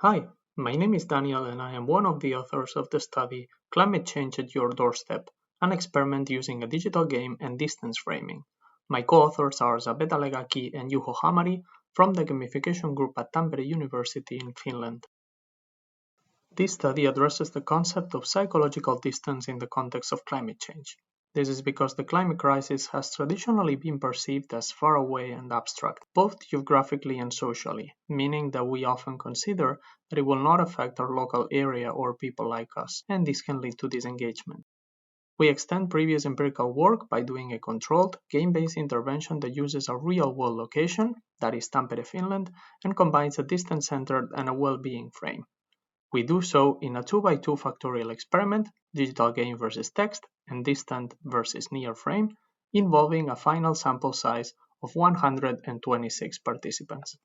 Hi, my name is Daniel and I am one of the authors of the study Climate Change at Your Doorstep, an experiment using a digital game and distance framing. My co-authors are Zabeta Legaki and Juho Hamari from the gamification group at Tampere University in Finland. This study addresses the concept of psychological distance in the context of climate change. This is because the climate crisis has traditionally been perceived as far away and abstract, both geographically and socially, meaning that we often consider that it will not affect our local area or people like us, and this can lead to disengagement. We extend previous empirical work by doing a controlled, game-based intervention that uses a real-world location, that is Tampere, Finland, and combines a distance-centered and a well-being frame. We do so in a 2x2 factorial experiment, digital game versus text and distant versus near frame, involving a final sample size of 126 participants.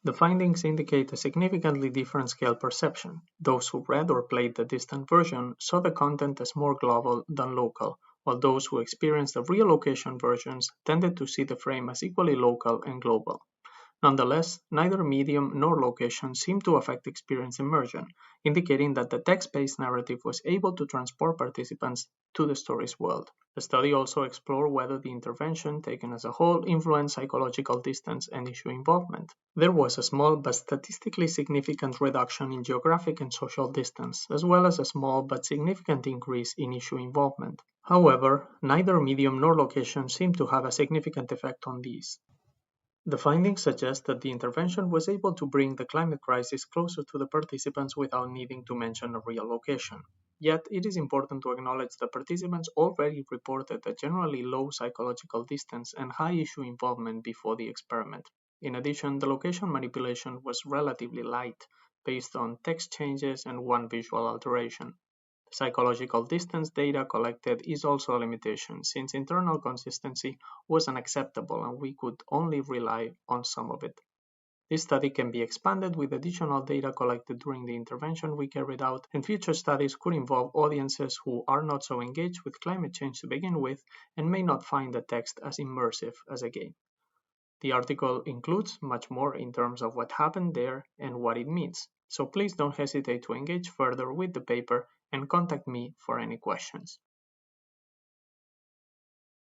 The findings indicate a significantly different scale perception. Those who read or played the distant version saw the content as more global than local, while those who experienced the real location versions tended to see the frame as equally local and global. Nonetheless, neither medium nor location seemed to affect experience immersion, indicating that the text-based narrative was able to transport participants to the story's world. The study also explored whether the intervention, taken as a whole, influenced psychological distance and issue involvement. There was a small but statistically significant reduction in geographic and social distance, as well as a small but significant increase in issue involvement. However, neither medium nor location seemed to have a significant effect on these. The findings suggest that the intervention was able to bring the climate crisis closer to the participants without needing to mention a real location. Yet, it is important to acknowledge that participants already reported a generally low psychological distance and high issue involvement before the experiment. In addition, the location manipulation was relatively light, based on text changes and one visual alteration. Psychological distance data collected is also a limitation, since internal consistency was unacceptable and we could only rely on some of it. This study can be expanded with additional data collected during the intervention we carried out, and future studies could involve audiences who are not so engaged with climate change to begin with and may not find the text as immersive as a game. The article includes much more in terms of what happened there and what it means, so please don't hesitate to engage further with the paper and contact me for any questions.